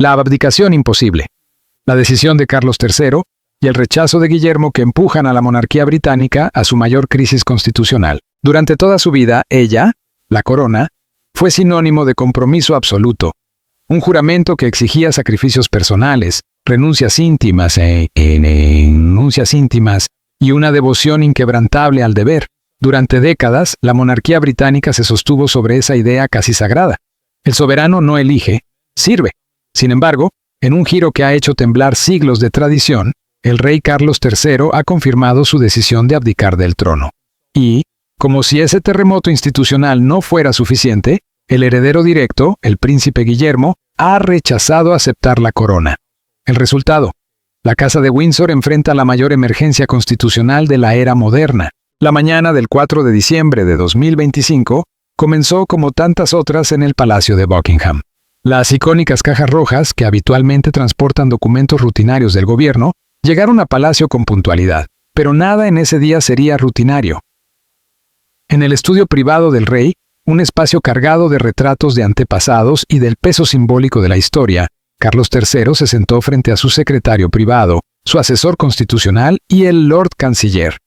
La abdicación imposible, la decisión de Carlos III y el rechazo de Guillermo que empujan a la monarquía británica a su mayor crisis constitucional. Durante toda su vida, ella, la corona, fue sinónimo de compromiso absoluto, un juramento que exigía sacrificios personales, renuncias íntimas y una devoción inquebrantable al deber. Durante décadas, la monarquía británica se sostuvo sobre esa idea casi sagrada. El soberano no elige, sirve. Sin embargo, en un giro que ha hecho temblar siglos de tradición, el rey Carlos III ha confirmado su decisión de abdicar del trono. Y, como si ese terremoto institucional no fuera suficiente, el heredero directo, el príncipe Guillermo, ha rechazado aceptar la corona. El resultado: la Casa de Windsor enfrenta la mayor emergencia constitucional de la era moderna. La mañana del 4 de diciembre de 2025 comenzó como tantas otras en el Palacio de Buckingham. Las icónicas cajas rojas, que habitualmente transportan documentos rutinarios del gobierno, llegaron a Palacio con puntualidad, pero nada en ese día sería rutinario. En el estudio privado del rey, un espacio cargado de retratos de antepasados y del peso simbólico de la historia, Carlos III se sentó frente a su secretario privado, su asesor constitucional y el Lord Canciller.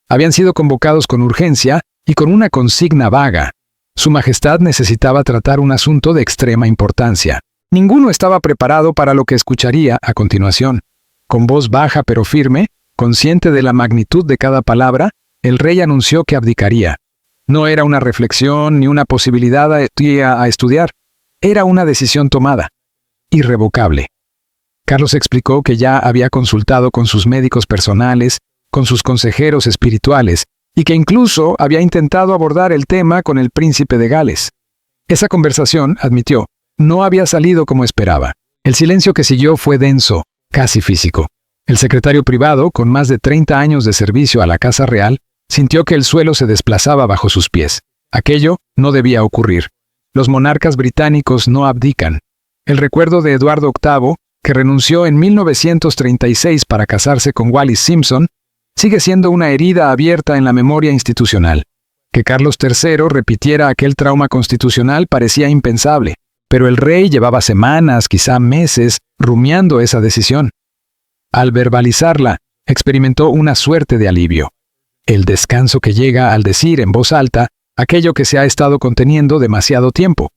Habían sido convocados con urgencia y con una consigna vaga. Su Majestad necesitaba tratar un asunto de extrema importancia. Ninguno estaba preparado para lo que escucharía a continuación. Con voz baja pero firme, consciente de la magnitud de cada palabra, el rey anunció que abdicaría. No era una reflexión ni una posibilidad a estudiar. Era una decisión tomada, irrevocable. Carlos explicó que ya había consultado con sus médicos personales, con sus consejeros espirituales, y que incluso había intentado abordar el tema con el príncipe de Gales. Esa conversación, admitió, no había salido como esperaba. El silencio que siguió fue denso, casi físico. El secretario privado, con más de 30 años de servicio a la Casa Real, sintió que el suelo se desplazaba bajo sus pies. Aquello no debía ocurrir. Los monarcas británicos no abdican. El recuerdo de Eduardo VIII, que renunció en 1936 para casarse con Wallis Simpson, sigue siendo una herida abierta en la memoria institucional. Que Carlos III repitiera aquel trauma constitucional parecía impensable, pero el rey llevaba semanas, quizá meses, rumiando esa decisión. Al verbalizarla, experimentó una suerte de alivio. El descanso que llega al decir en voz alta aquello que se ha estado conteniendo demasiado tiempo.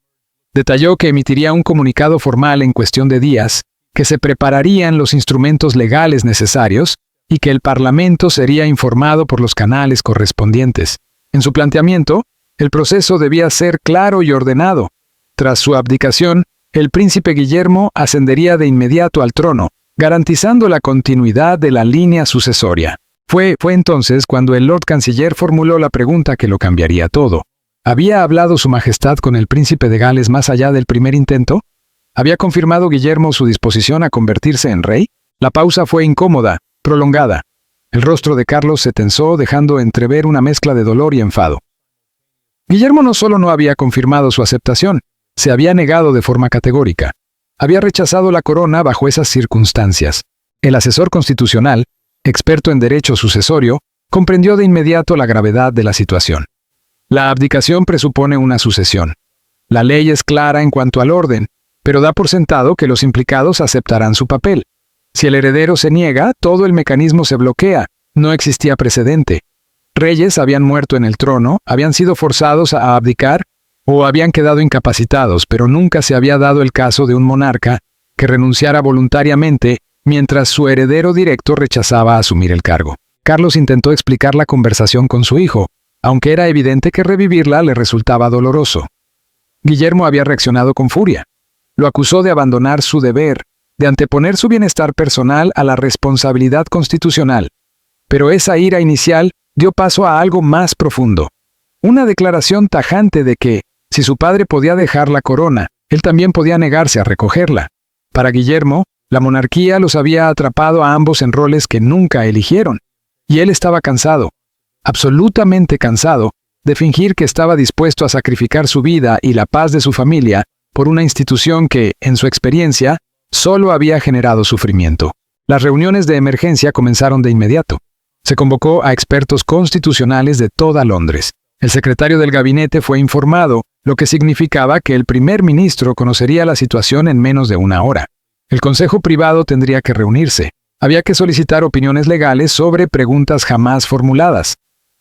Detalló que emitiría un comunicado formal en cuestión de días, que se prepararían los instrumentos legales necesarios y que el Parlamento sería informado por los canales correspondientes. En su planteamiento, el proceso debía ser claro y ordenado. Tras su abdicación, el príncipe Guillermo ascendería de inmediato al trono, garantizando la continuidad de la línea sucesoria. Fue entonces cuando el Lord Canciller formuló la pregunta que lo cambiaría todo. ¿Había hablado su Majestad con el príncipe de Gales más allá del primer intento? ¿Había confirmado Guillermo su disposición a convertirse en rey? La pausa fue incómoda, prolongada. El rostro de Carlos se tensó, dejando entrever una mezcla de dolor y enfado. Guillermo no solo no había confirmado su aceptación, se había negado de forma categórica. Había rechazado la corona bajo esas circunstancias. El asesor constitucional, experto en derecho sucesorio, comprendió de inmediato la gravedad de la situación. La abdicación presupone una sucesión. La ley es clara en cuanto al orden, pero da por sentado que los implicados aceptarán su papel. Si el heredero se niega, todo el mecanismo se bloquea. No existía precedente. Reyes habían muerto en el trono, habían sido forzados a abdicar o habían quedado incapacitados, pero nunca se había dado el caso de un monarca que renunciara voluntariamente mientras su heredero directo rechazaba asumir el cargo. Carlos intentó explicar la conversación con su hijo, aunque era evidente que revivirla le resultaba doloroso. Guillermo había reaccionado con furia. Lo acusó de abandonar su deber, de anteponer su bienestar personal a la responsabilidad constitucional. Pero esa ira inicial dio paso a algo más profundo. Una declaración tajante de que, si su padre podía dejar la corona, él también podía negarse a recogerla. Para Guillermo, la monarquía los había atrapado a ambos en roles que nunca eligieron. Y él estaba cansado, absolutamente cansado, de fingir que estaba dispuesto a sacrificar su vida y la paz de su familia por una institución que, en su experiencia, solo había generado sufrimiento. Las reuniones de emergencia comenzaron de inmediato. Se convocó a expertos constitucionales de toda Londres. El secretario del gabinete fue informado, lo que significaba que el primer ministro conocería la situación en menos de una hora. El consejo privado tendría que reunirse. Había que solicitar opiniones legales sobre preguntas jamás formuladas.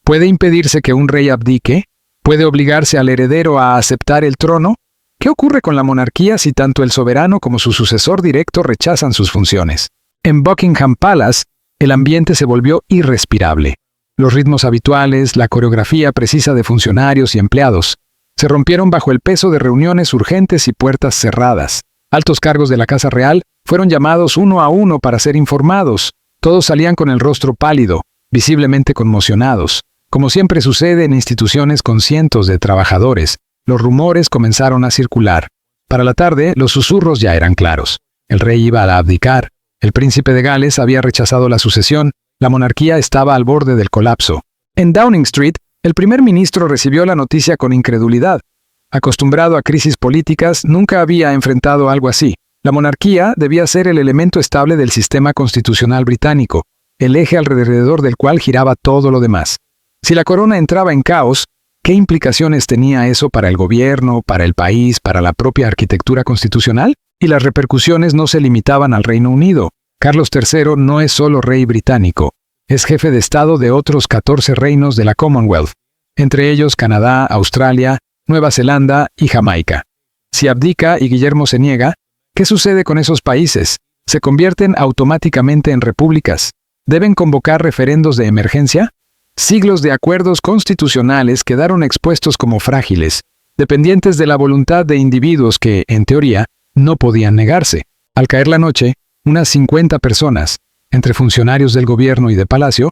¿Puede impedirse que un rey abdique? ¿Puede obligarse al heredero a aceptar el trono? ¿Qué ocurre con la monarquía si tanto el soberano como su sucesor directo rechazan sus funciones? En Buckingham Palace, el ambiente se volvió irrespirable. Los ritmos habituales, la coreografía precisa de funcionarios y empleados, se rompieron bajo el peso de reuniones urgentes y puertas cerradas. Altos cargos de la Casa Real fueron llamados uno a uno para ser informados. Todos salían con el rostro pálido, visiblemente conmocionados. Como siempre sucede en instituciones con cientos de trabajadores, los rumores comenzaron a circular. Para la tarde, los susurros ya eran claros. El rey iba a abdicar, el príncipe de Gales había rechazado la sucesión, la monarquía estaba al borde del colapso. En Downing Street, el primer ministro recibió la noticia con incredulidad. Acostumbrado a crisis políticas, nunca había enfrentado algo así. La monarquía debía ser el elemento estable del sistema constitucional británico, el eje alrededor del cual giraba todo lo demás. Si la corona entraba en caos, ¿qué implicaciones tenía eso para el gobierno, para el país, para la propia arquitectura constitucional? Y las repercusiones no se limitaban al Reino Unido. Carlos III no es solo rey británico, es jefe de Estado de otros 14 reinos de la Commonwealth, entre ellos Canadá, Australia, Nueva Zelanda y Jamaica. Si abdica y Guillermo se niega, ¿qué sucede con esos países? ¿Se convierten automáticamente en repúblicas? ¿Deben convocar referendos de emergencia? Siglos de acuerdos constitucionales quedaron expuestos como frágiles, dependientes de la voluntad de individuos que, en teoría, no podían negarse. Al caer la noche, unas 50 personas, entre funcionarios del gobierno y de palacio,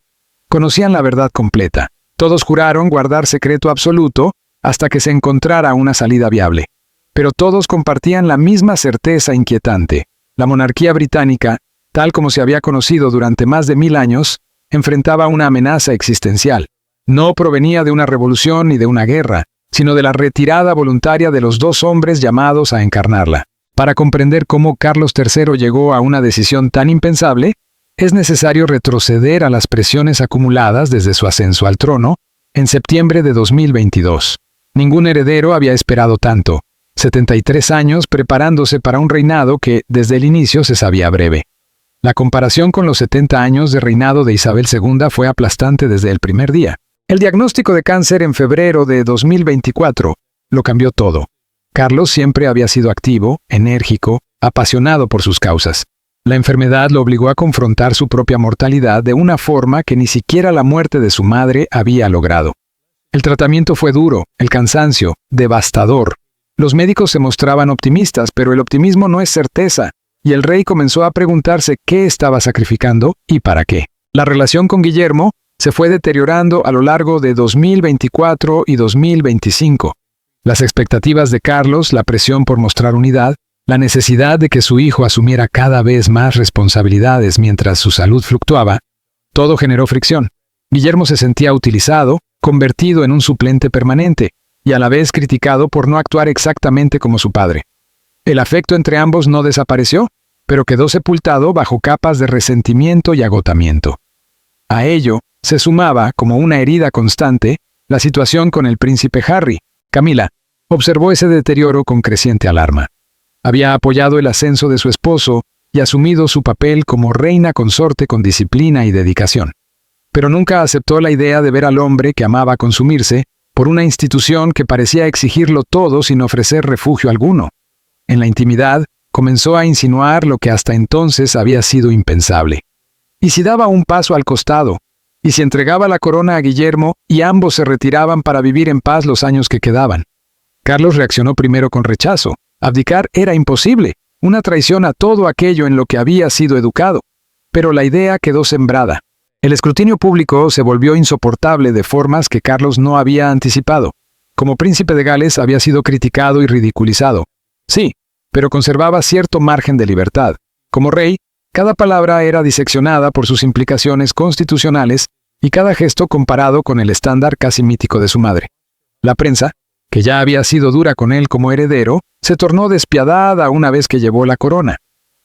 conocían la verdad completa. Todos juraron guardar secreto absoluto hasta que se encontrara una salida viable. Pero todos compartían la misma certeza inquietante. La monarquía británica, tal como se había conocido durante más de 1000 años, enfrentaba una amenaza existencial. No provenía de una revolución ni de una guerra, sino de la retirada voluntaria de los dos hombres llamados a encarnarla. Para comprender cómo Carlos III llegó a una decisión tan impensable, es necesario retroceder a las presiones acumuladas desde su ascenso al trono en septiembre de 2022. Ningún heredero había esperado tanto, 73 años preparándose para un reinado que, desde el inicio, se sabía breve. La comparación con los 70 años de reinado de Isabel II fue aplastante desde el primer día. El diagnóstico de cáncer en febrero de 2024 lo cambió todo. Carlos siempre había sido activo, enérgico, apasionado por sus causas. La enfermedad lo obligó a confrontar su propia mortalidad de una forma que ni siquiera la muerte de su madre había logrado. El tratamiento fue duro, el cansancio, devastador. Los médicos se mostraban optimistas, pero el optimismo no es certeza, y el rey comenzó a preguntarse qué estaba sacrificando y para qué. La relación con Guillermo se fue deteriorando a lo largo de 2024 y 2025. Las expectativas de Carlos, la presión por mostrar unidad, la necesidad de que su hijo asumiera cada vez más responsabilidades mientras su salud fluctuaba, todo generó fricción. Guillermo se sentía utilizado, convertido en un suplente permanente, y a la vez criticado por no actuar exactamente como su padre. El afecto entre ambos no desapareció, pero quedó sepultado bajo capas de resentimiento y agotamiento. A ello se sumaba, como una herida constante, la situación con el príncipe Harry. Camila observó ese deterioro con creciente alarma. Había apoyado el ascenso de su esposo y asumido su papel como reina consorte con disciplina y dedicación. Pero nunca aceptó la idea de ver al hombre que amaba consumirse por una institución que parecía exigirlo todo sin ofrecer refugio alguno. En la intimidad, comenzó a insinuar lo que hasta entonces había sido impensable. ¿Y si daba un paso al costado? ¿Y si entregaba la corona a Guillermo y ambos se retiraban para vivir en paz los años que quedaban? Carlos reaccionó primero con rechazo. Abdicar era imposible, una traición a todo aquello en lo que había sido educado. Pero la idea quedó sembrada. El escrutinio público se volvió insoportable de formas que Carlos no había anticipado. Como príncipe de Gales había sido criticado y ridiculizado. Sí, pero conservaba cierto margen de libertad. Como rey, cada palabra era diseccionada por sus implicaciones constitucionales y cada gesto comparado con el estándar casi mítico de su madre. La prensa, que ya había sido dura con él como heredero, se tornó despiadada una vez que llevó la corona.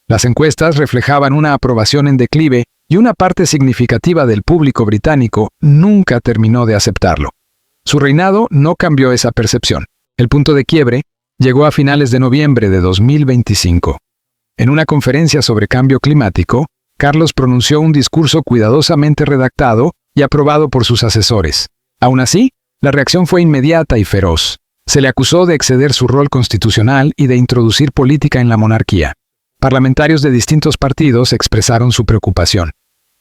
Las encuestas reflejaban una aprobación en declive y una parte significativa del público británico nunca terminó de aceptarlo. Su reinado no cambió esa percepción. El punto de quiebre llegó a finales de noviembre de 2025. En una conferencia sobre cambio climático, Carlos pronunció un discurso cuidadosamente redactado y aprobado por sus asesores. Aún así, la reacción fue inmediata y feroz. Se le acusó de exceder su rol constitucional y de introducir política en la monarquía. Parlamentarios de distintos partidos expresaron su preocupación.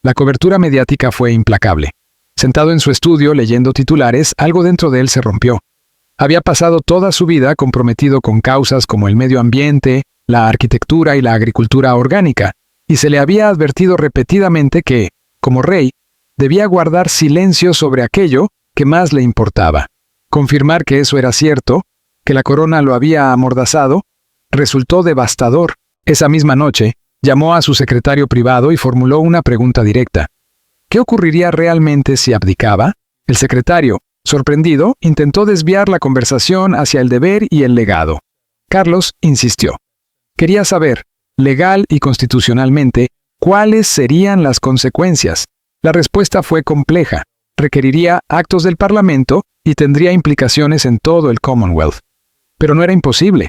La cobertura mediática fue implacable. Sentado en su estudio leyendo titulares, algo dentro de él se rompió. Había pasado toda su vida comprometido con causas como el medio ambiente, la arquitectura y la agricultura orgánica, y se le había advertido repetidamente que, como rey, debía guardar silencio sobre aquello que más le importaba. Confirmar que eso era cierto, que la corona lo había amordazado, resultó devastador. Esa misma noche, llamó a su secretario privado y formuló una pregunta directa. ¿Qué ocurriría realmente si abdicaba? El secretario, sorprendido, intentó desviar la conversación hacia el deber y el legado. Carlos insistió. Quería saber, legal y constitucionalmente, cuáles serían las consecuencias. La respuesta fue compleja. Requeriría actos del Parlamento y tendría implicaciones en todo el Commonwealth. Pero no era imposible.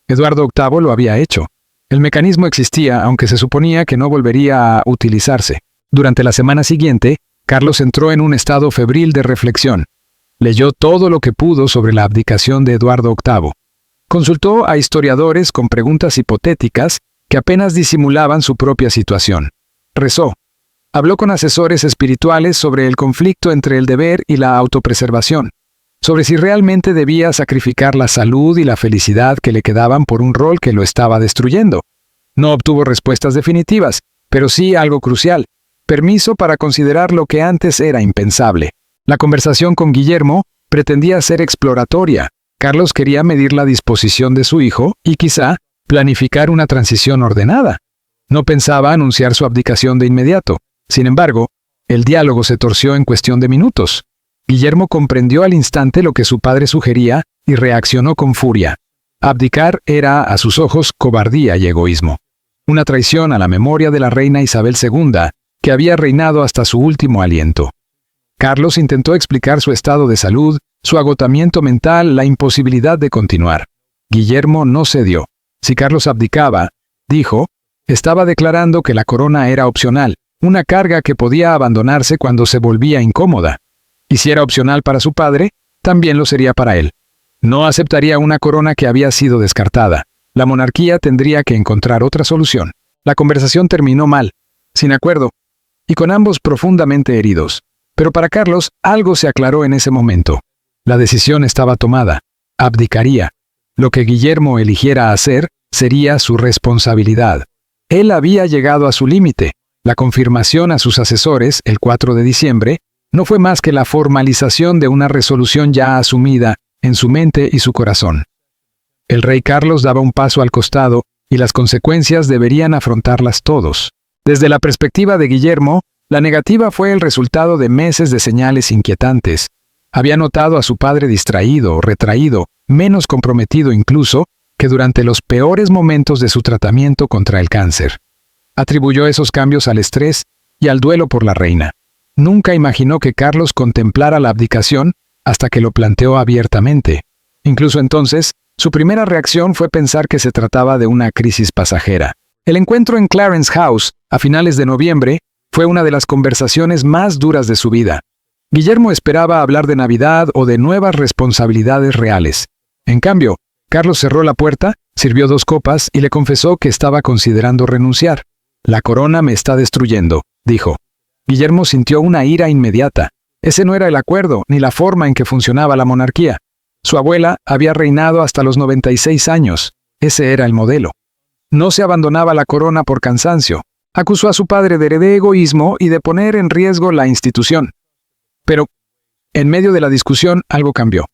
Eduardo VIII lo había hecho. El mecanismo existía, aunque se suponía que no volvería a utilizarse. Durante la semana siguiente, Carlos entró en un estado febril de reflexión. Leyó todo lo que pudo sobre la abdicación de Eduardo VIII. Consultó a historiadores con preguntas hipotéticas que apenas disimulaban su propia situación. Rezó. Habló con asesores espirituales sobre el conflicto entre el deber y la autopreservación, sobre si realmente debía sacrificar la salud y la felicidad que le quedaban por un rol que lo estaba destruyendo. No obtuvo respuestas definitivas, pero sí algo crucial: permiso para considerar lo que antes era impensable. La conversación con Guillermo pretendía ser exploratoria. Carlos quería medir la disposición de su hijo y quizá planificar una transición ordenada. No pensaba anunciar su abdicación de inmediato. Sin embargo, el diálogo se torció en cuestión de minutos. Guillermo comprendió al instante lo que su padre sugería y reaccionó con furia. Abdicar era, a sus ojos, cobardía y egoísmo. Una traición a la memoria de la reina Isabel II, que había reinado hasta su último aliento. Carlos intentó explicar su estado de salud, su agotamiento mental, la imposibilidad de continuar. Guillermo no cedió. Si Carlos abdicaba, dijo, estaba declarando que la corona era opcional, una carga que podía abandonarse cuando se volvía incómoda. Y si era opcional para su padre, también lo sería para él. No aceptaría una corona que había sido descartada. La monarquía tendría que encontrar otra solución. La conversación terminó mal, sin acuerdo, y con ambos profundamente heridos. Pero para Carlos, algo se aclaró en ese momento. La decisión estaba tomada. Abdicaría. Lo que Guillermo eligiera hacer sería su responsabilidad. Él había llegado a su límite. La confirmación a sus asesores, el 4 de diciembre, no fue más que la formalización de una resolución ya asumida en su mente y su corazón. El rey Carlos daba un paso al costado y las consecuencias deberían afrontarlas todos. Desde la perspectiva de Guillermo, la negativa fue el resultado de meses de señales inquietantes. Había notado a su padre distraído, retraído, menos comprometido incluso, que durante los peores momentos de su tratamiento contra el cáncer. Atribuyó esos cambios al estrés y al duelo por la reina. Nunca imaginó que Carlos contemplara la abdicación hasta que lo planteó abiertamente. Incluso entonces, su primera reacción fue pensar que se trataba de una crisis pasajera. El encuentro en Clarence House, a finales de noviembre, fue una de las conversaciones más duras de su vida. Guillermo esperaba hablar de Navidad o de nuevas responsabilidades reales. En cambio, Carlos cerró la puerta, sirvió 2 copas y le confesó que estaba considerando renunciar. «La corona me está destruyendo», dijo. Guillermo sintió una ira inmediata. Ese no era el acuerdo, ni la forma en que funcionaba la monarquía. Su abuela había reinado hasta los 96 años. Ese era el modelo. No se abandonaba la corona por cansancio. Acusó a su padre de egoísmo y de poner en riesgo la institución. Pero, en medio de la discusión, algo cambió.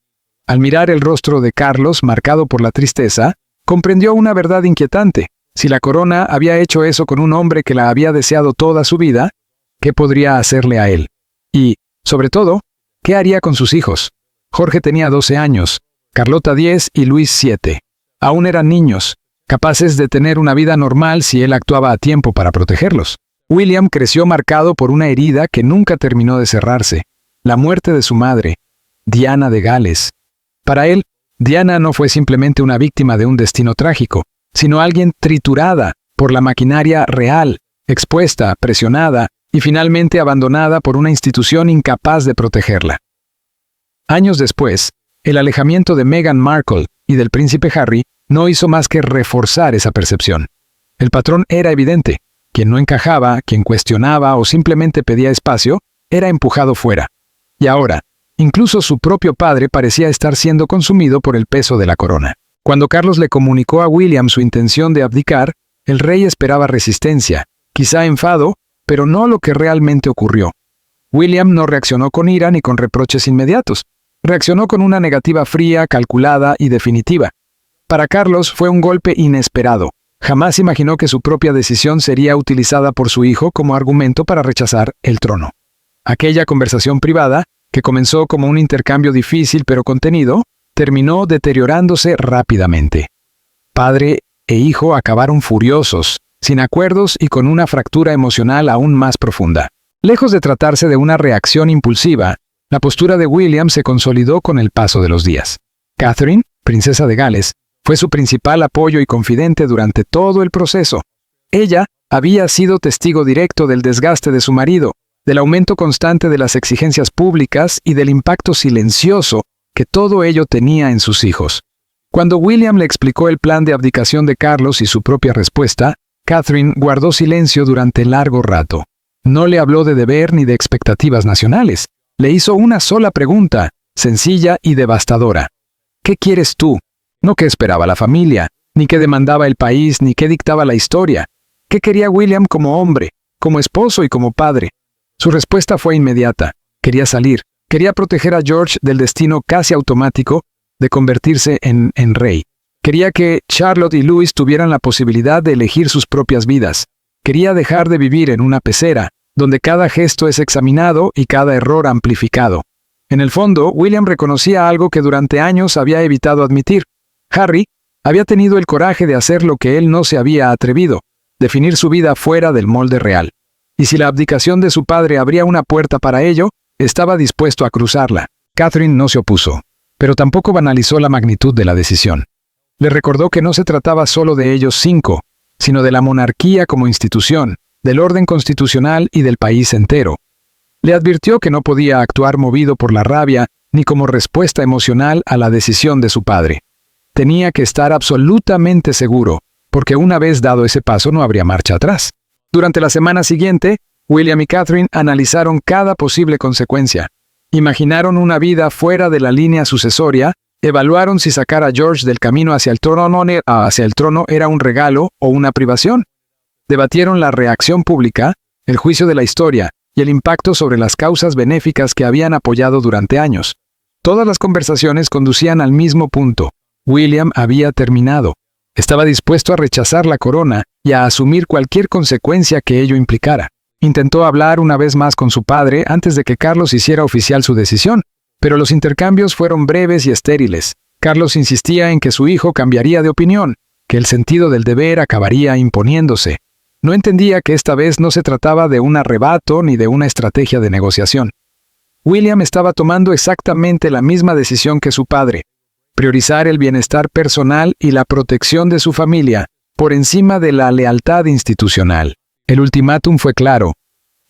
Al mirar el rostro de Carlos, marcado por la tristeza, comprendió una verdad inquietante. Si la corona había hecho eso con un hombre que la había deseado toda su vida, ¿qué podría hacerle a él? Y, sobre todo, ¿qué haría con sus hijos? Jorge tenía 12 años, Carlota 10 y Luis 7. Aún eran niños, capaces de tener una vida normal si él actuaba a tiempo para protegerlos. William creció marcado por una herida que nunca terminó de cerrarse: la muerte de su madre, Diana de Gales. Para él, Diana no fue simplemente una víctima de un destino trágico, sino alguien triturada, por la maquinaria real, expuesta, presionada y finalmente abandonada por una institución incapaz de protegerla. Años después, el alejamiento de Meghan Markle y del príncipe Harry no hizo más que reforzar esa percepción. El patrón era evidente. Quien no encajaba, quien cuestionaba o simplemente pedía espacio, era empujado fuera. Y ahora, incluso su propio padre parecía estar siendo consumido por el peso de la corona. Cuando Carlos le comunicó a William su intención de abdicar, el rey esperaba resistencia, quizá enfado, pero no lo que realmente ocurrió. William no reaccionó con ira ni con reproches inmediatos. Reaccionó con una negativa fría, calculada y definitiva. Para Carlos fue un golpe inesperado. Jamás imaginó que su propia decisión sería utilizada por su hijo como argumento para rechazar el trono. Aquella conversación privada, que comenzó como un intercambio difícil pero contenido, terminó deteriorándose rápidamente. Padre e hijo acabaron furiosos, sin acuerdos y con una fractura emocional aún más profunda. Lejos de tratarse de una reacción impulsiva, la postura de William se consolidó con el paso de los días. Catherine, princesa de Gales, fue su principal apoyo y confidente durante todo el proceso. Ella había sido testigo directo del desgaste de su marido, del aumento constante de las exigencias públicas y del impacto silencioso que todo ello tenía en sus hijos. Cuando William le explicó el plan de abdicación de Carlos y su propia respuesta, Catherine guardó silencio durante largo rato. No le habló de deber ni de expectativas nacionales. Le hizo una sola pregunta, sencilla y devastadora. ¿Qué quieres tú? No qué esperaba la familia, ni qué demandaba el país, ni qué dictaba la historia. ¿Qué quería William como hombre, como esposo y como padre? Su respuesta fue inmediata. Quería salir. Quería proteger a George del destino casi automático de convertirse en rey. Quería que Charlotte y Louis tuvieran la posibilidad de elegir sus propias vidas. Quería dejar de vivir en una pecera, donde cada gesto es examinado y cada error amplificado. En el fondo, William reconocía algo que durante años había evitado admitir. Harry había tenido el coraje de hacer lo que él no se había atrevido, definir su vida fuera del molde real. Y si la abdicación de su padre abría una puerta para ello, estaba dispuesto a cruzarla. Catherine no se opuso, pero tampoco banalizó la magnitud de la decisión. Le recordó que no se trataba solo de ellos 5, sino de la monarquía como institución, del orden constitucional y del país entero. Le advirtió que no podía actuar movido por la rabia ni como respuesta emocional a la decisión de su padre. Tenía que estar absolutamente seguro, porque una vez dado ese paso no habría marcha atrás. Durante la semana siguiente, William y Catherine analizaron cada posible consecuencia. Imaginaron una vida fuera de la línea sucesoria, evaluaron si sacar a George del camino hacia el trono era un regalo o una privación. Debatieron la reacción pública, el juicio de la historia y el impacto sobre las causas benéficas que habían apoyado durante años. Todas las conversaciones conducían al mismo punto. William había terminado. Estaba dispuesto a rechazar la corona y a asumir cualquier consecuencia que ello implicara. Intentó hablar una vez más con su padre antes de que Carlos hiciera oficial su decisión, pero los intercambios fueron breves y estériles. Carlos insistía en que su hijo cambiaría de opinión, que el sentido del deber acabaría imponiéndose. No entendía que esta vez no se trataba de un arrebato ni de una estrategia de negociación. William estaba tomando exactamente la misma decisión que su padre: priorizar el bienestar personal y la protección de su familia por encima de la lealtad institucional. El ultimátum fue claro.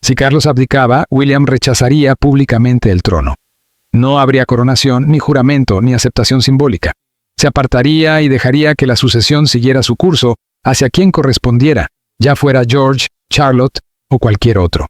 Si Carlos abdicaba, William rechazaría públicamente el trono. No habría coronación, ni juramento, ni aceptación simbólica. Se apartaría y dejaría que la sucesión siguiera su curso hacia quien correspondiera, ya fuera George, Charlotte o cualquier otro.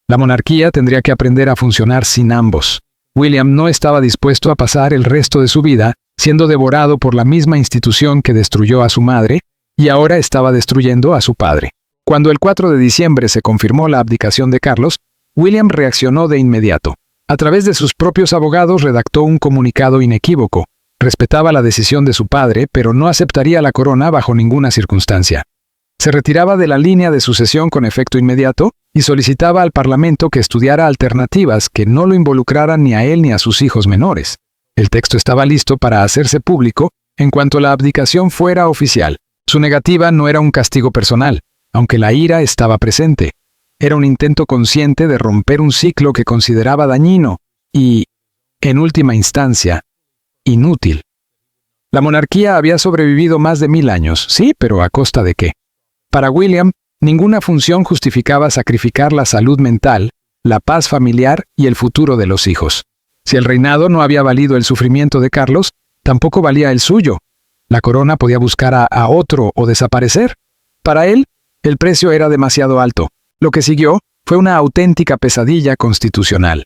La monarquía tendría que aprender a funcionar sin ambos. William no estaba dispuesto a pasar el resto de su vida siendo devorado por la misma institución que destruyó a su madre y ahora estaba destruyendo a su padre. Cuando el 4 de diciembre se confirmó la abdicación de Carlos, William reaccionó de inmediato. A través de sus propios abogados redactó un comunicado inequívoco. Respetaba la decisión de su padre, pero no aceptaría la corona bajo ninguna circunstancia. Se retiraba de la línea de sucesión con efecto inmediato y solicitaba al Parlamento que estudiara alternativas que no lo involucraran ni a él ni a sus hijos menores. El texto estaba listo para hacerse público en cuanto la abdicación fuera oficial. Su negativa no era un castigo personal, aunque la ira estaba presente. Era un intento consciente de romper un ciclo que consideraba dañino y, en última instancia, inútil. La monarquía había sobrevivido más de 1000 años, sí, pero ¿a costa de qué? Para William, ninguna función justificaba sacrificar la salud mental, la paz familiar y el futuro de los hijos. Si el reinado no había valido el sufrimiento de Carlos, tampoco valía el suyo. La corona podía buscar a otro o desaparecer. Para él, el precio era demasiado alto. Lo que siguió fue una auténtica pesadilla constitucional.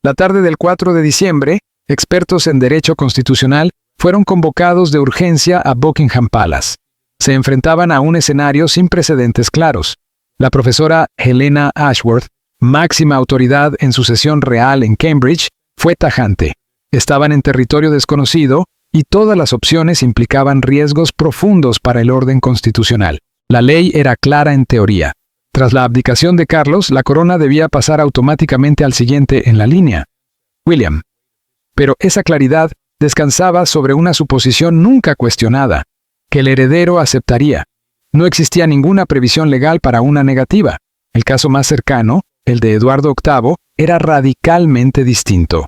La tarde del 4 de diciembre, expertos en derecho constitucional fueron convocados de urgencia a Buckingham Palace. Se enfrentaban a un escenario sin precedentes claros. La profesora Helena Ashworth, máxima autoridad en sucesión real en Cambridge, fue tajante. Estaban en territorio desconocido y todas las opciones implicaban riesgos profundos para el orden constitucional. La ley era clara en teoría. Tras la abdicación de Carlos, la corona debía pasar automáticamente al siguiente en la línea, William. Pero esa claridad descansaba sobre una suposición nunca cuestionada, que el heredero aceptaría. No existía ninguna previsión legal para una negativa. El caso más cercano, el de Eduardo VIII, era radicalmente distinto.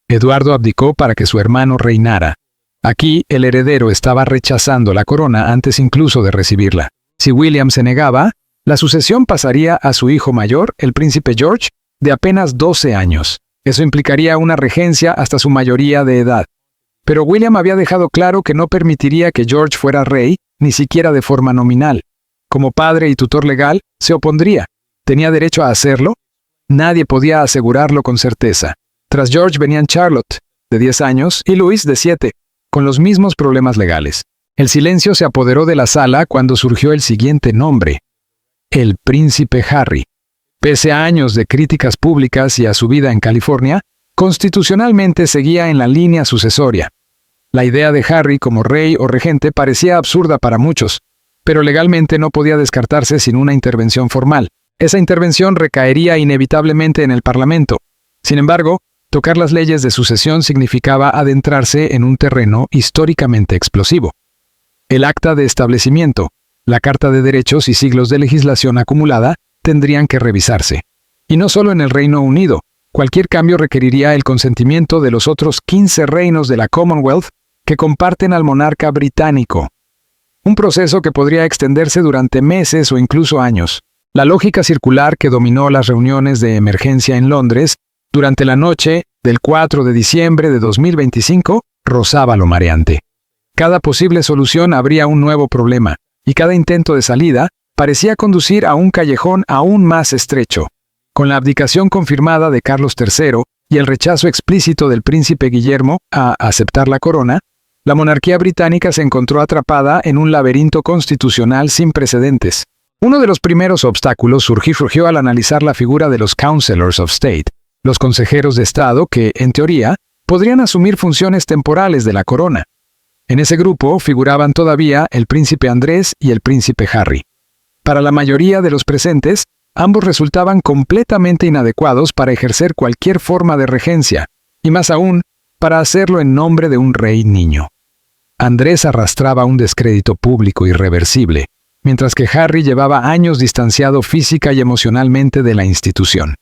Eduardo abdicó para que su hermano reinara. Aquí, el heredero estaba rechazando la corona antes incluso de recibirla. Si William se negaba, la sucesión pasaría a su hijo mayor, el príncipe George, de apenas 12 años. Eso implicaría una regencia hasta su mayoría de edad. Pero William había dejado claro que no permitiría que George fuera rey, ni siquiera de forma nominal. Como padre y tutor legal, se opondría. ¿Tenía derecho a hacerlo? Nadie podía asegurarlo con certeza. Tras George venían Charlotte, de 10 años, y Louis, de 7, con los mismos problemas legales. El silencio se apoderó de la sala cuando surgió el siguiente nombre: el príncipe Harry. Pese a años de críticas públicas y a su vida en California, constitucionalmente seguía en la línea sucesoria. La idea de Harry como rey o regente parecía absurda para muchos, pero legalmente no podía descartarse sin una intervención formal. Esa intervención recaería inevitablemente en el Parlamento. Sin embargo, tocar las leyes de sucesión significaba adentrarse en un terreno históricamente explosivo. El acta de establecimiento, la Carta de Derechos y siglos de legislación acumulada tendrían que revisarse. Y no solo en el Reino Unido, cualquier cambio requeriría el consentimiento de los otros 15 reinos de la Commonwealth que comparten al monarca británico. Un proceso que podría extenderse durante meses o incluso años. La lógica circular que dominó las reuniones de emergencia en Londres durante la noche del 4 de diciembre de 2025 rozaba lo mareante. Cada posible solución abría un nuevo problema, y cada intento de salida parecía conducir a un callejón aún más estrecho. Con la abdicación confirmada de Carlos III y el rechazo explícito del príncipe Guillermo a aceptar la corona, la monarquía británica se encontró atrapada en un laberinto constitucional sin precedentes. Uno de los primeros obstáculos surgió al analizar la figura de los Councillors of State, los consejeros de Estado que, en teoría, podrían asumir funciones temporales de la corona. En ese grupo figuraban todavía el príncipe Andrés y el príncipe Harry. Para la mayoría de los presentes, ambos resultaban completamente inadecuados para ejercer cualquier forma de regencia, y más aún, para hacerlo en nombre de un rey niño. Andrés arrastraba un descrédito público irreversible, mientras que Harry llevaba años distanciado física y emocionalmente de la institución.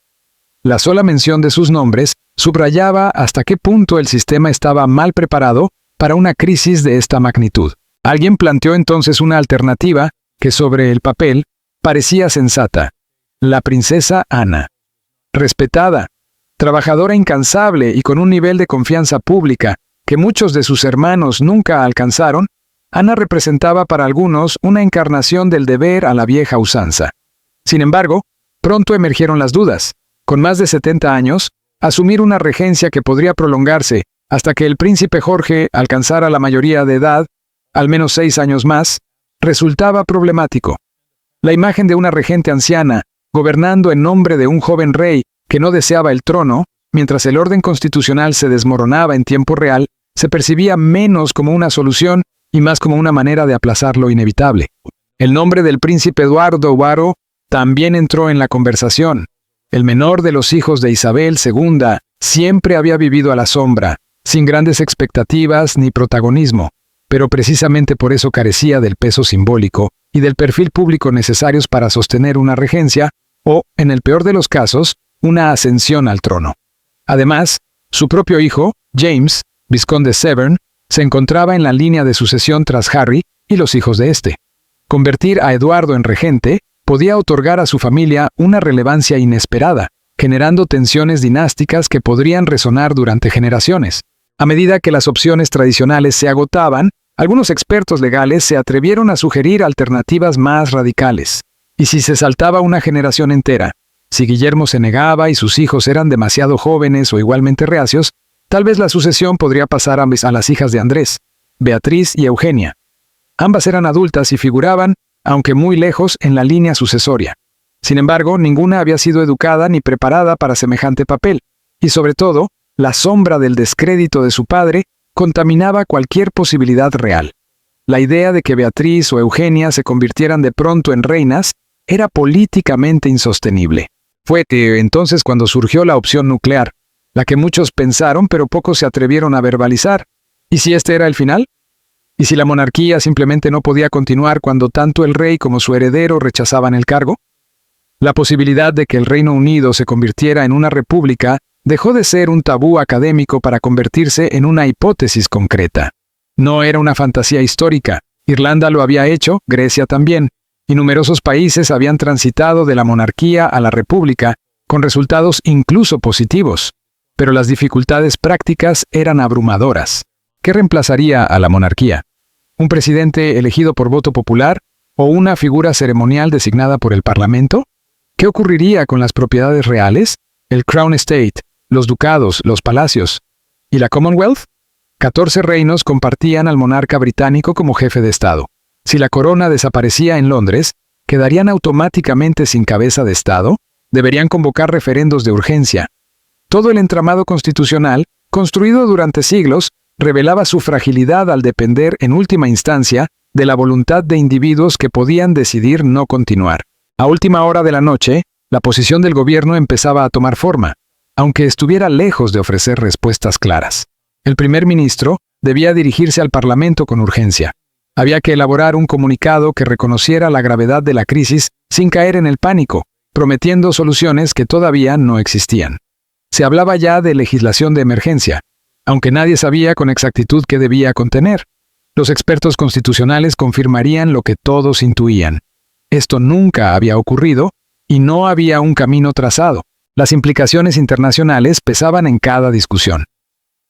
La sola mención de sus nombres subrayaba hasta qué punto el sistema estaba mal preparado para una crisis de esta magnitud. Alguien planteó entonces una alternativa que sobre el papel parecía sensata: la princesa Ana. Respetada, trabajadora incansable y con un nivel de confianza pública que muchos de sus hermanos nunca alcanzaron, Ana representaba para algunos una encarnación del deber a la vieja usanza. Sin embargo, pronto emergieron las dudas. Con más de 70 años, asumir una regencia que podría prolongarse hasta que el príncipe Jorge alcanzara la mayoría de edad, al menos 6 años más, resultaba problemático. La imagen de una regente anciana, gobernando en nombre de un joven rey que no deseaba el trono, mientras el orden constitucional se desmoronaba en tiempo real, se percibía menos como una solución y más como una manera de aplazar lo inevitable. El nombre del príncipe Eduardo Varo también entró en la conversación. El menor de los hijos de Isabel II siempre había vivido a la sombra, sin grandes expectativas ni protagonismo, pero precisamente por eso carecía del peso simbólico y del perfil público necesarios para sostener una regencia o, en el peor de los casos, una ascensión al trono. Además, su propio hijo, James, vizconde Severn, se encontraba en la línea de sucesión tras Harry y los hijos de este. Convertir a Eduardo en regente podía otorgar a su familia una relevancia inesperada, generando tensiones dinásticas que podrían resonar durante generaciones. A medida que las opciones tradicionales se agotaban, algunos expertos legales se atrevieron a sugerir alternativas más radicales. ¿Y si se saltaba una generación entera? Si Guillermo se negaba y sus hijos eran demasiado jóvenes o igualmente reacios, tal vez la sucesión podría pasar a las hijas de Andrés, Beatriz y Eugenia. Ambas eran adultas y figuraban, aunque muy lejos, en la línea sucesoria. Sin embargo, ninguna había sido educada ni preparada para semejante papel, y sobre todo, la sombra del descrédito de su padre contaminaba cualquier posibilidad real. La idea de que Beatriz o Eugenia se convirtieran de pronto en reinas era políticamente insostenible. Fue entonces cuando surgió la opción nuclear, la que muchos pensaron pero pocos se atrevieron a verbalizar. ¿Y si este era el final? ¿Y si la monarquía simplemente no podía continuar cuando tanto el rey como su heredero rechazaban el cargo? La posibilidad de que el Reino Unido se convirtiera en una república dejó de ser un tabú académico para convertirse en una hipótesis concreta. No era una fantasía histórica. Irlanda lo había hecho, Grecia también, y numerosos países habían transitado de la monarquía a la república, con resultados incluso positivos. Pero las dificultades prácticas eran abrumadoras. ¿Qué reemplazaría a la monarquía? ¿Un presidente elegido por voto popular o una figura ceremonial designada por el Parlamento? ¿Qué ocurriría con las propiedades reales, el Crown Estate, los ducados, los palacios? ¿Y la Commonwealth? 14 reinos compartían al monarca británico como jefe de Estado. Si la corona desaparecía en Londres, ¿quedarían automáticamente sin cabeza de Estado? ¿Deberían convocar referendos de urgencia? Todo el entramado constitucional, construido durante siglos, revelaba su fragilidad al depender, en última instancia, de la voluntad de individuos que podían decidir no continuar. A última hora de la noche, la posición del gobierno empezaba a tomar forma, aunque estuviera lejos de ofrecer respuestas claras. El primer ministro debía dirigirse al Parlamento con urgencia. Había que elaborar un comunicado que reconociera la gravedad de la crisis sin caer en el pánico, prometiendo soluciones que todavía no existían. Se hablaba ya de legislación de emergencia, aunque nadie sabía con exactitud qué debía contener. Los expertos constitucionales confirmarían lo que todos intuían. Esto nunca había ocurrido y no había un camino trazado. Las implicaciones internacionales pesaban en cada discusión.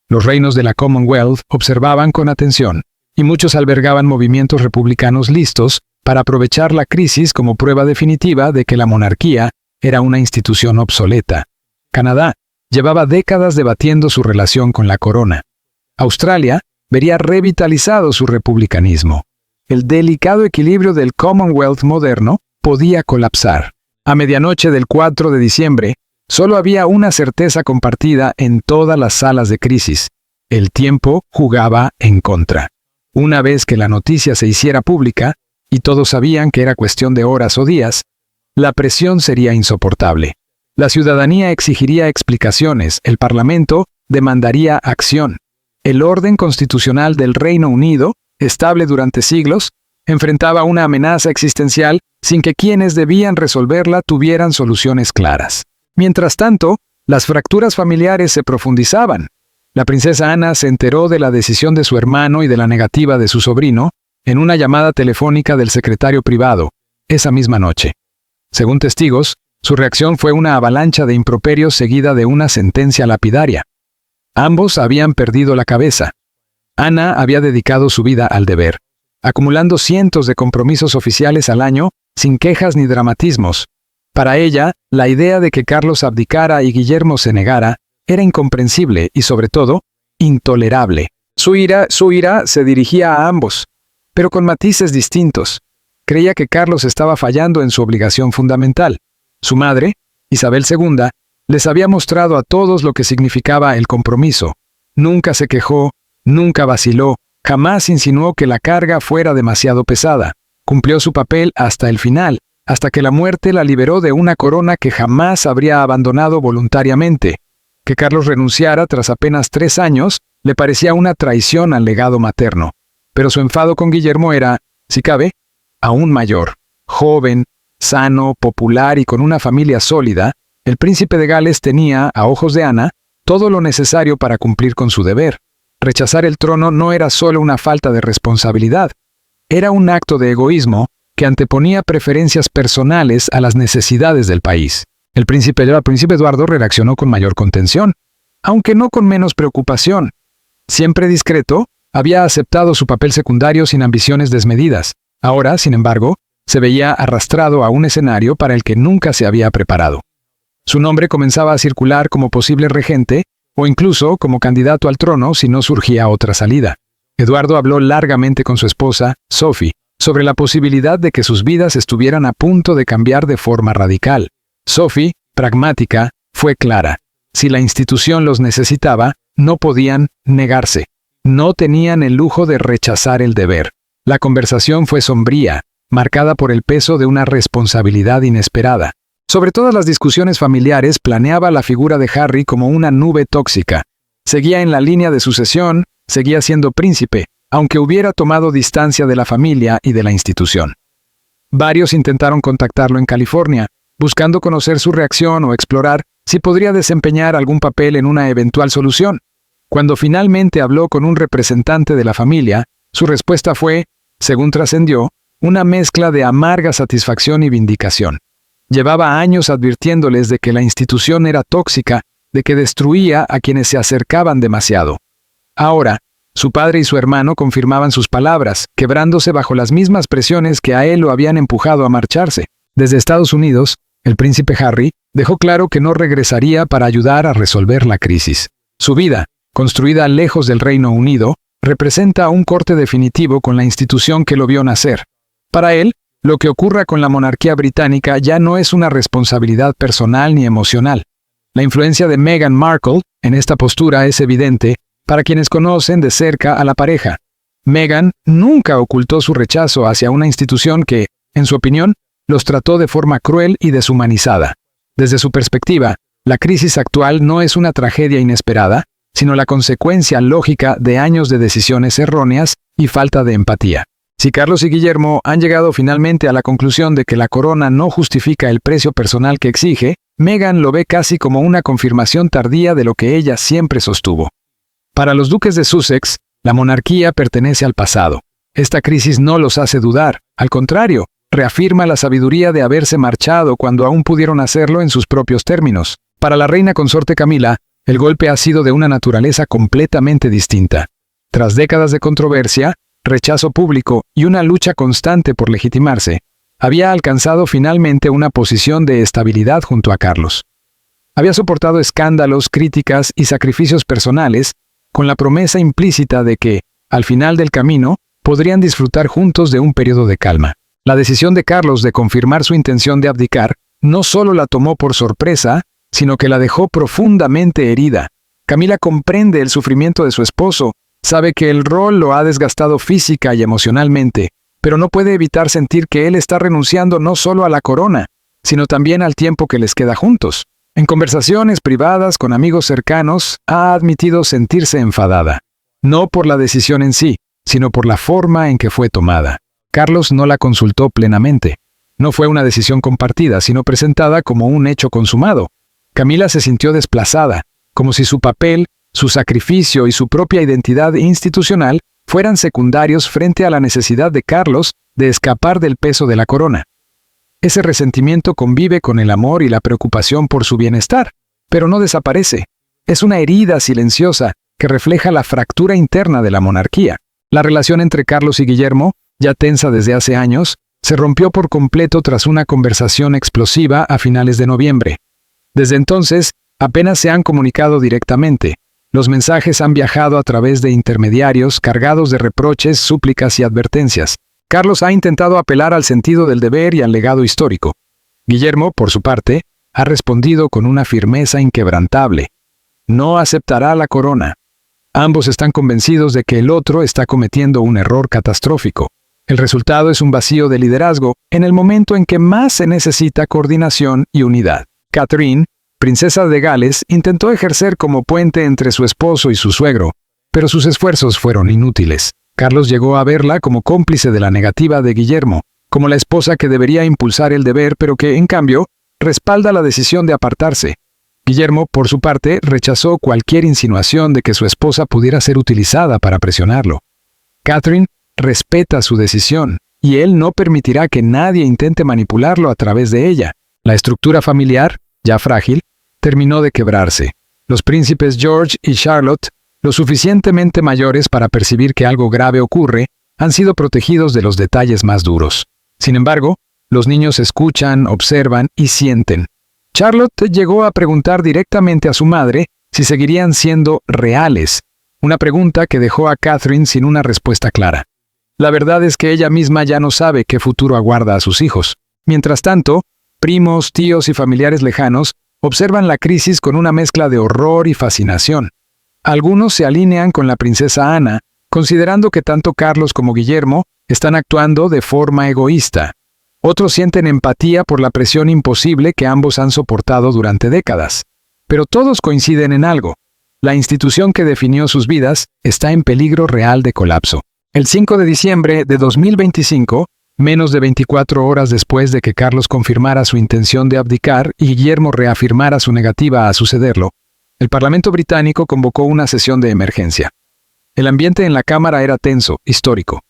Los reinos de la Commonwealth observaban con atención, y muchos albergaban movimientos republicanos listos para aprovechar la crisis como prueba definitiva de que la monarquía era una institución obsoleta. Canadá llevaba décadas debatiendo su relación con la corona. Australia vería revitalizado su republicanismo. El delicado equilibrio del Commonwealth moderno podía colapsar. A medianoche del 4 de diciembre, solo había una certeza compartida en todas las salas de crisis. El tiempo jugaba en contra. Una vez que la noticia se hiciera pública, y todos sabían que era cuestión de horas o días, la presión sería insoportable. La ciudadanía exigiría explicaciones, el Parlamento demandaría acción. El orden constitucional del Reino Unido, estable durante siglos, enfrentaba una amenaza existencial sin que quienes debían resolverla tuvieran soluciones claras. Mientras tanto, las fracturas familiares se profundizaban. La princesa Ana se enteró de la decisión de su hermano y de la negativa de su sobrino en una llamada telefónica del secretario privado, esa misma noche. Según testigos, su reacción fue una avalancha de improperios seguida de una sentencia lapidaria. Ambos habían perdido la cabeza. Ana había dedicado su vida al deber, acumulando cientos de compromisos oficiales al año, sin quejas ni dramatismos. Para ella, la idea de que Carlos abdicara y Guillermo se negara era incomprensible y, sobre todo, intolerable. Su ira se dirigía a ambos, pero con matices distintos. Creía que Carlos estaba fallando en su obligación fundamental. Su madre, Isabel II, les había mostrado a todos lo que significaba el compromiso. Nunca se quejó, nunca vaciló, jamás insinuó que la carga fuera demasiado pesada. Cumplió su papel hasta el final, hasta que la muerte la liberó de una corona que jamás habría abandonado voluntariamente. Que Carlos renunciara tras apenas 3 años le parecía una traición al legado materno. Pero su enfado con Guillermo era, si cabe, aún mayor. Joven, sano, popular y con una familia sólida, el príncipe de Gales tenía, a ojos de Ana, todo lo necesario para cumplir con su deber. Rechazar el trono no era solo una falta de responsabilidad, era un acto de egoísmo que anteponía preferencias personales a las necesidades del país. El príncipe Eduardo reaccionó con mayor contención, aunque no con menos preocupación. Siempre discreto, había aceptado su papel secundario sin ambiciones desmedidas. Ahora, sin embargo, se veía arrastrado a un escenario para el que nunca se había preparado. Su nombre comenzaba a circular como posible regente, o incluso como candidato al trono si no surgía otra salida. Eduardo habló largamente con su esposa, Sophie, sobre la posibilidad de que sus vidas estuvieran a punto de cambiar de forma radical. Sophie, pragmática, fue clara. Si la institución los necesitaba, no podían negarse. No tenían el lujo de rechazar el deber. La conversación fue sombría, marcada por el peso de una responsabilidad inesperada. Sobre todas las discusiones familiares planeaba la figura de Harry como una nube tóxica. Seguía en la línea de sucesión, seguía siendo príncipe, aunque hubiera tomado distancia de la familia y de la institución. Varios intentaron contactarlo en California, buscando conocer su reacción o explorar si podría desempeñar algún papel en una eventual solución. Cuando finalmente habló con un representante de la familia, su respuesta fue, según trascendió, una mezcla de amarga satisfacción y vindicación. Llevaba años advirtiéndoles de que la institución era tóxica, de que destruía a quienes se acercaban demasiado. Ahora, su padre y su hermano confirmaban sus palabras, quebrándose bajo las mismas presiones que a él lo habían empujado a marcharse. Desde Estados Unidos, el príncipe Harry dejó claro que no regresaría para ayudar a resolver la crisis. Su vida, construida lejos del Reino Unido, representa un corte definitivo con la institución que lo vio nacer. Para él, lo que ocurra con la monarquía británica ya no es una responsabilidad personal ni emocional. La influencia de Meghan Markle en esta postura es evidente para quienes conocen de cerca a la pareja. Meghan nunca ocultó su rechazo hacia una institución que, en su opinión, los trató de forma cruel y deshumanizada. Desde su perspectiva, la crisis actual no es una tragedia inesperada, sino la consecuencia lógica de años de decisiones erróneas y falta de empatía. Si Carlos y Guillermo han llegado finalmente a la conclusión de que la corona no justifica el precio personal que exige, Meghan lo ve casi como una confirmación tardía de lo que ella siempre sostuvo. Para los duques de Sussex, la monarquía pertenece al pasado. Esta crisis no los hace dudar, al contrario, reafirma la sabiduría de haberse marchado cuando aún pudieron hacerlo en sus propios términos. Para la reina consorte Camila, el golpe ha sido de una naturaleza completamente distinta. Tras décadas de controversia, rechazo público y una lucha constante por legitimarse, había alcanzado finalmente una posición de estabilidad junto a Carlos. Había soportado escándalos, críticas y sacrificios personales, con la promesa implícita de que, al final del camino, podrían disfrutar juntos de un periodo de calma. La decisión de Carlos de confirmar su intención de abdicar no solo la tomó por sorpresa, sino que la dejó profundamente herida. Camila comprende el sufrimiento de su esposo, sabe que el rol lo ha desgastado física y emocionalmente, pero no puede evitar sentir que él está renunciando no solo a la corona, sino también al tiempo que les queda juntos. En conversaciones privadas con amigos cercanos, ha admitido sentirse enfadada, no por la decisión en sí, sino por la forma en que fue tomada. Carlos no la consultó plenamente. No fue una decisión compartida, sino presentada como un hecho consumado. Camila se sintió desplazada, como si su papel, su sacrificio y su propia identidad institucional fueran secundarios frente a la necesidad de Carlos de escapar del peso de la corona. Ese resentimiento convive con el amor y la preocupación por su bienestar, pero no desaparece. Es una herida silenciosa que refleja la fractura interna de la monarquía. La relación entre Carlos y Guillermo, ya tensa desde hace años, se rompió por completo tras una conversación explosiva a finales de noviembre. Desde entonces, apenas se han comunicado directamente. Los mensajes han viajado a través de intermediarios cargados de reproches, súplicas y advertencias. Carlos ha intentado apelar al sentido del deber y al legado histórico. Guillermo, por su parte, ha respondido con una firmeza inquebrantable. No aceptará la corona. Ambos están convencidos de que el otro está cometiendo un error catastrófico. El resultado es un vacío de liderazgo en el momento en que más se necesita coordinación y unidad. Catherine, princesa de Gales, intentó ejercer como puente entre su esposo y su suegro, pero sus esfuerzos fueron inútiles. Carlos llegó a verla como cómplice de la negativa de Guillermo, como la esposa que debería impulsar el deber pero que, en cambio, respalda la decisión de apartarse. Guillermo, por su parte, rechazó cualquier insinuación de que su esposa pudiera ser utilizada para presionarlo. Catherine respeta su decisión, y él no permitirá que nadie intente manipularlo a través de ella. La estructura familiar, ya frágil, terminó de quebrarse. Los príncipes George y Charlotte, lo suficientemente mayores para percibir que algo grave ocurre, han sido protegidos de los detalles más duros. Sin embargo, los niños escuchan, observan y sienten. Charlotte llegó a preguntar directamente a su madre si seguirían siendo reales, una pregunta que dejó a Catherine sin una respuesta clara. La verdad es que ella misma ya no sabe qué futuro aguarda a sus hijos. Mientras tanto, primos, tíos y familiares lejanos observan la crisis con una mezcla de horror y fascinación. Algunos se alinean con la princesa Ana, considerando que tanto Carlos como Guillermo están actuando de forma egoísta. Otros sienten empatía por la presión imposible que ambos han soportado durante décadas. Pero todos coinciden en algo. La institución que definió sus vidas está en peligro real de colapso. El 5 de diciembre de 2025, menos de 24 horas después de que Carlos confirmara su intención de abdicar y Guillermo reafirmara su negativa a sucederlo, el Parlamento británico convocó una sesión de emergencia. El ambiente en la Cámara era tenso, histórico.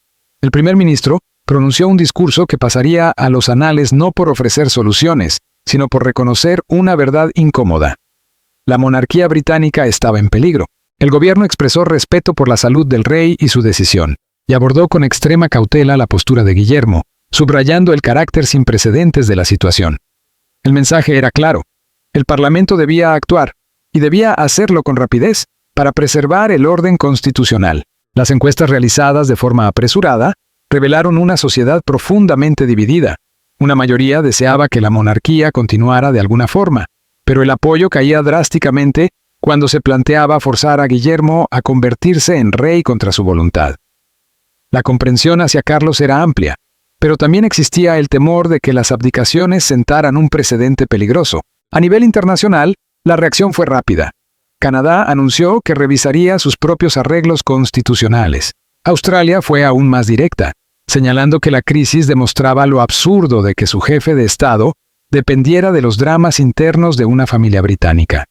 El primer ministro pronunció un discurso que pasaría a los anales no por ofrecer soluciones, sino por reconocer una verdad incómoda. La monarquía británica estaba en peligro. El gobierno expresó respeto por la salud del rey y su decisión, y abordó con extrema cautela la postura de Guillermo, subrayando el carácter sin precedentes de la situación. El mensaje era claro. El Parlamento debía actuar, y debía hacerlo con rapidez, para preservar el orden constitucional. Las encuestas realizadas de forma apresurada revelaron una sociedad profundamente dividida. Una mayoría deseaba que la monarquía continuara de alguna forma, pero el apoyo caía drásticamente cuando se planteaba forzar a Guillermo a convertirse en rey contra su voluntad. La comprensión hacia Carlos era amplia, pero también existía el temor de que las abdicaciones sentaran un precedente peligroso. A nivel internacional, la reacción fue rápida. Canadá anunció que revisaría sus propios arreglos constitucionales. Australia fue aún más directa, señalando que la crisis demostraba lo absurdo de que su jefe de Estado dependiera de los dramas internos de una familia británica.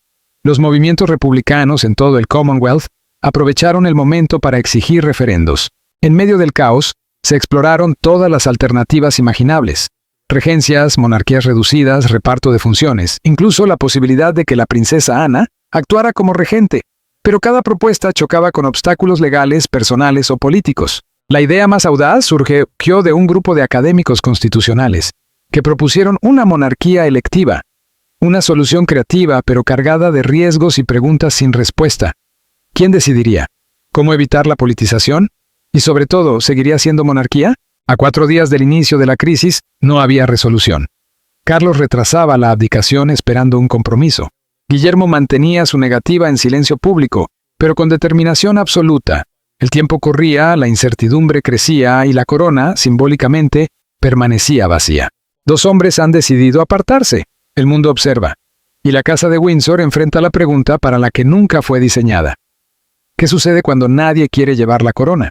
Los movimientos republicanos en todo el Commonwealth aprovecharon el momento para exigir referendos. En medio del caos, se exploraron todas las alternativas imaginables: regencias, monarquías reducidas, reparto de funciones, incluso la posibilidad de que la princesa Ana actuara como regente. Pero cada propuesta chocaba con obstáculos legales, personales o políticos. La idea más audaz surgió de un grupo de académicos constitucionales, que propusieron una monarquía electiva, una solución creativa pero cargada de riesgos y preguntas sin respuesta. ¿Quién decidiría? ¿Cómo evitar la politización? Y sobre todo, ¿seguiría siendo monarquía? A 4 días del inicio de la crisis, no había resolución. Carlos retrasaba la abdicación esperando un compromiso. Guillermo mantenía su negativa en silencio público, pero con determinación absoluta. El tiempo corría, la incertidumbre crecía y la corona, simbólicamente, permanecía vacía. 2 hombres han decidido apartarse. El mundo observa. Y la Casa de Windsor enfrenta la pregunta para la que nunca fue diseñada. ¿Qué sucede cuando nadie quiere llevar la corona?